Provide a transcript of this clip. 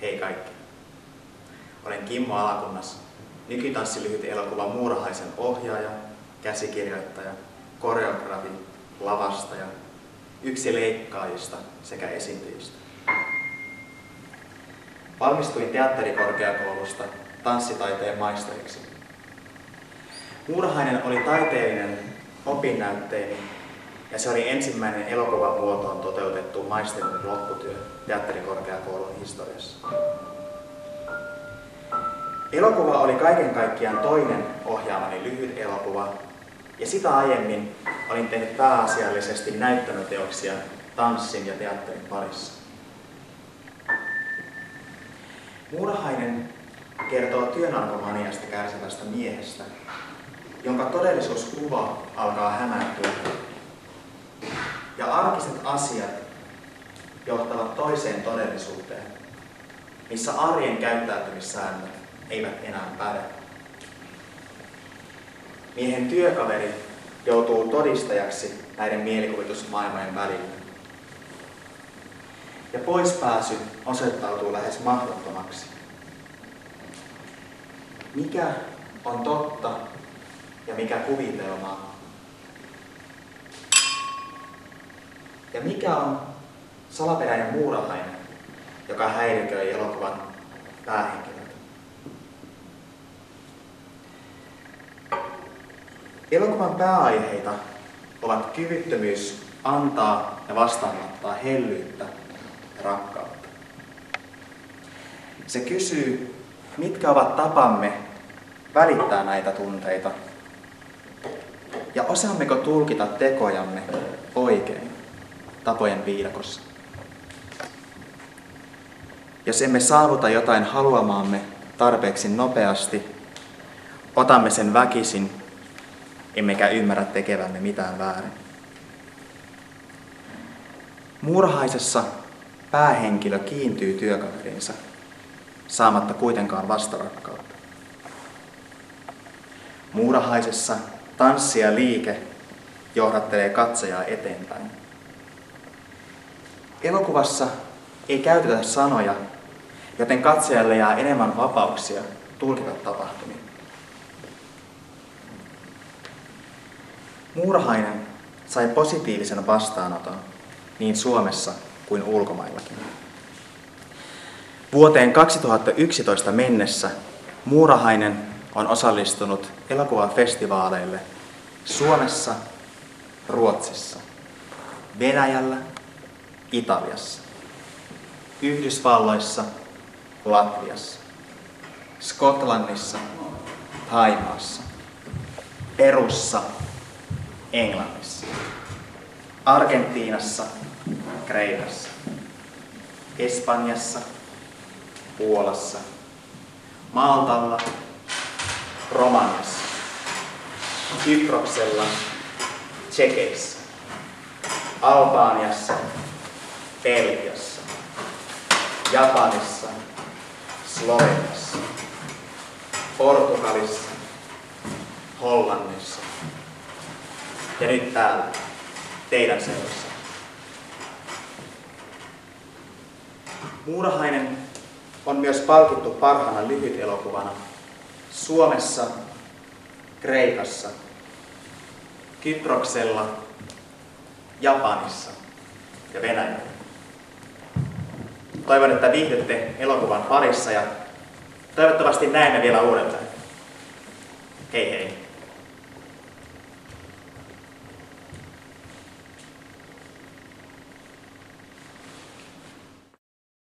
Hei kaikki. Olen Kimmo Alakunnas, nykytanssilyhyt elokuva Muurahaisen ohjaaja, käsikirjoittaja, koreografi, lavastaja, yksi leikkaajista sekä esiintyjistä. Valmistuin teatterikorkeakoulusta tanssitaiteen maisteriksi. Muurahainen oli taiteellinen opinnäytteeni ja se oli ensimmäinen elokuvan muotoon toteutettu maisterin lopputyö teatterikorkeakoulun historiassa. Elokuva oli kaiken kaikkiaan toinen ohjaamani lyhyt elokuva ja sitä aiemmin olin tehnyt pääasiallisesti näyttämöteoksia tanssin ja teatterin parissa. Muurahainen kertoo työnarkomaniasta kärsivästä miehestä, jonka todellisuuskuva alkaa hämärtyä ja arkiset asiat johtavat toiseen todellisuuteen, missä arjen käyttäytymissäännöt eivät enää päde. Miehen työkaveri joutuu todistajaksi näiden mielikuvitusmaailmojen välillä. Ja poispääsy osoittautuu lähes mahdottomaksi. Mikä on totta ja mikä kuvitelmaa? Ja mikä on salaperäinen muurahainen, joka häiriköi elokuvan päähenkilöitä? Elokuvan pääaiheita ovat kyvyttömyys antaa ja vastaanottaa hellyyttä ja rakkautta. Se kysyy, mitkä ovat tapamme välittää näitä tunteita ja osaammeko tulkita tekojamme oikein tapojen viidakossa. Jos emme saavuta jotain haluamaamme tarpeeksi nopeasti, otamme sen väkisin, emmekä ymmärrä tekevämme mitään väärin. Muurahaisessa päähenkilö kiintyy työkaverinsa, saamatta kuitenkaan vastarakkautta. Muurahaisessa tanssi ja liike johdattelee katsojaa eteenpäin. Elokuvassa ei käytetä sanoja, joten katsojalle jää enemmän vapauksia tulkita tapahtumia. Muurahainen sai positiivisen vastaanoton niin Suomessa kuin ulkomaillakin. Vuoteen 2011 mennessä Muurahainen on osallistunut elokuvafestivaaleille Suomessa, Ruotsissa, Venäjällä, Italiassa, Yhdysvalloissa, Latviassa, Skotlannissa, Thaimaassa, Perussa, Englannissa, Argentiinassa, Kreikassa, Espanjassa, Puolassa, Maltalla, Romaniassa, Kyproksella, Tšekeissä, Albaniassa, Belgiassa, Japanissa, Sloveniassa, Portugalissa, Hollannissa ja nyt täällä teidän seurassa. Muurahainen on myös palkittu parhaana lyhytelokuvana Suomessa, Kreikassa, Kyproksella, Japanissa ja Venäjällä. Toivon, että viihdytte elokuvan parissa ja toivottavasti näemme vielä uudelleen. Hei hei!